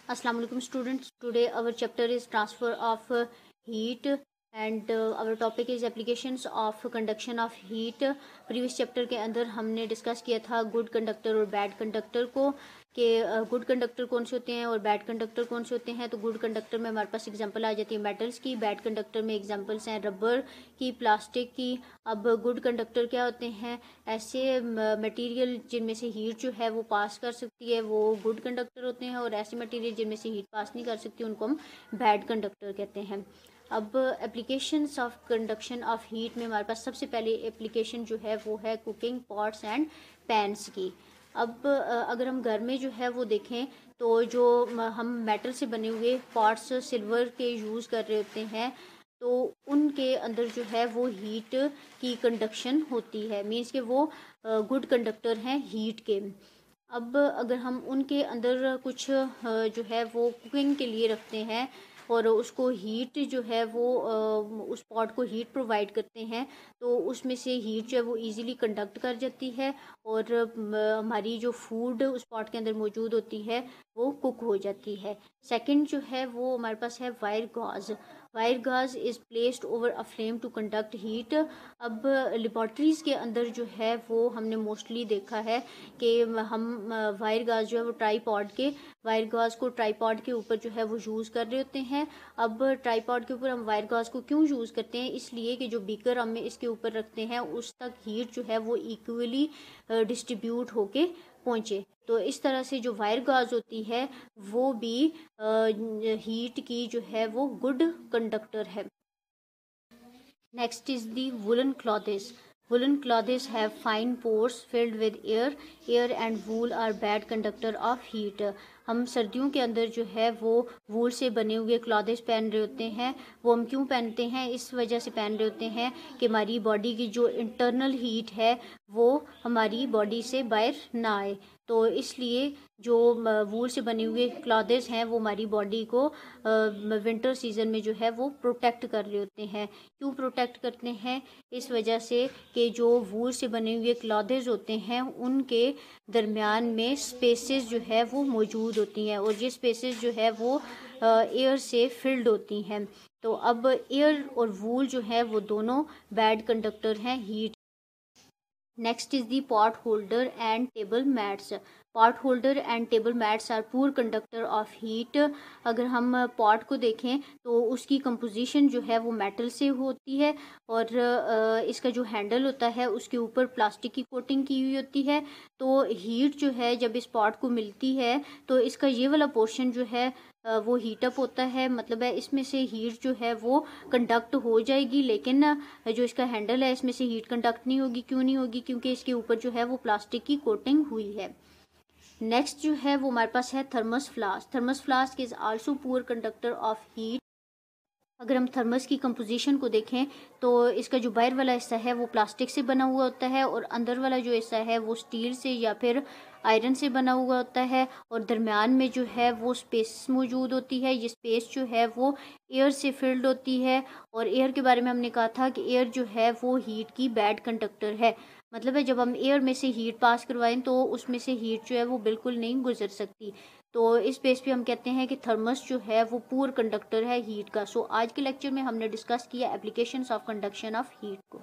Assalamu alaikum students. Today our chapter is transfer of heat and our topic is applications of conduction of heat. Previous chapter के अंदर हमने discuss किया था good conductor और bad conductor को कि good conductor कौन से होते हैं और बैड कंडक्टर कौन से होते हैं। तो गुड कंडक्टर में हमारे पास एग्जांपल आ जाती है मेटल्स की, बैड कंडक्टर में एग्जांपल्स हैं रबर की, प्लास्टिक की। अब गुड कंडक्टर क्या होते हैं? ऐसे मटेरियल जिनमें से हीट जो है वो पास कर सकती है, वो गुड कंडक्टर होते हैं, और ऐसे मटेरियल जिनमें से हीट पास नहीं कर सकती उनको हम बैड कंडक्टर कहते हैं। अब applications of conduction of heat में हमारे पास सबसे पहले एप्लीकेशन जो है वो है कुकिंग पॉट्स एंड पैन्स की। अब अगर हम घर में जो है वो देखें तो जो हम मेटल से बने हुए पॉट्स सिल्वर के यूज़ कर रहे होते हैं तो उनके अंदर जो है वो हीट की कंडक्शन होती है, मीन्स कि वो गुड कंडक्टर हैं हीट के। अब अगर हम उनके अंदर कुछ जो है वो कुकिंग के लिए रखते हैं और उसको हीट जो है वो उस पॉट को हीट प्रोवाइड करते हैं तो उसमें से हीट जो है वो इजीली कंडक्ट कर जाती है और हमारी जो फूड उस पॉट के अंदर मौजूद होती है वो कुक हो जाती है। सेकंड जो है वो हमारे पास है wire gauge. Wire gauge is placed over a flame to conduct heat. अब लेबॉर्ट्रीज़ के अंदर जो है वो हमने मोस्टली देखा है कि हम वायर गॉज जो है वो ट्राईपॉड के वायर गॉज को ट्राईपॉड के ऊपर जो है वो यूज़ कर रहे होते हैं। अब ट्राईपॉड के ऊपर हम वायर गॉज को क्यों यूज़ करते हैं? इसलिए कि जो बीकर हम इसके ऊपर रखते हैं उस तक हीट जो है वो इक्वली डिस्ट्रीब्यूट होके पहुँचे। तो इस तरह से जो वायर गॉज होती है वो भी हीट की जो है वो गुड कंडक्टर है। Next is the woollen clothes. Woolen clothes have fine pores filled with air. Air and wool are bad conductor of heat. हम सर्दियों के अंदर जो है वो वूल से बने हुए क्लॉथेस पहन रहे होते हैं। वो हम क्यों पहनते हैं? इस वजह से पहन रहे होते हैं कि हमारी बॉडी की जो इंटरनल हीट है वो हमारी बॉडी से बाहर ना आए। तो इसलिए जो वूल से बने हुए क्लॉथेस हैं वो हमारी बॉडी को विंटर सीजन में जो है वो प्रोटेक्ट कर रहे होते हैं। क्यों प्रोटेक्ट करते हैं? इस वजह से कि जो वूल से बने हुए क्लॉथेस होते हैं उनके दरमियान में स्पेसेस जो है वो मौजूद होती हैं और ये स्पेसेस जो है वो एयर से फिल्ड होती हैं। तो अब एयर और वूल जो है वो दोनों बैड कंडक्टर हैं heat. Next is the pot holder and table mats. Pot holder and table mats are poor conductor of heat. अगर हम पॉट को देखें तो उसकी कंपोजिशन जो है वो मेटल से होती है और इसका जो हैंडल होता है उसके ऊपर प्लास्टिक की कोटिंग की हुई होती है। तो हीट जो है जब इस पॉट को मिलती है तो इसका ये वाला पोर्शन जो है वो हीटअप होता है, मतलब है इसमें से हीट जो है वो कंडक्ट हो जाएगी, लेकिन जो इसका हैंडल है इसमें से हीट कंडक्ट नहीं होगी। क्यों नहीं होगी? क्योंकि इसके ऊपर जो है वो प्लास्टिक की कोटिंग हुई है। नेक्स्ट जो है वो हमारे पास है thermos flask. Thermos flask is also poor conductor of heat. अगर हम थर्मस की कंपोजिशन को देखें तो इसका जो बाहर वाला हिस्सा है वो प्लास्टिक से बना हुआ होता है और अंदर वाला जो हिस्सा है वो स्टील से या फिर आयरन से बना हुआ होता है और दरमियान में जो है वो स्पेस मौजूद होती है। ये स्पेस जो है वो एयर से फिल्ड होती है और एयर के बारे में हमने कहा था कि एयर जो है वो हीट की बैड कंडक्टर है, मतलब है जब हम एयर में से हीट पास करवाएं तो उसमें से हीट जो है वो बिल्कुल नहीं गुजर सकती। तो इस बेस पे हम कहते हैं कि थर्मस जो है वो पुअर कंडक्टर है हीट का। सो आज के लेक्चर में हमने डिस्कस किया applications of conduction of heat को।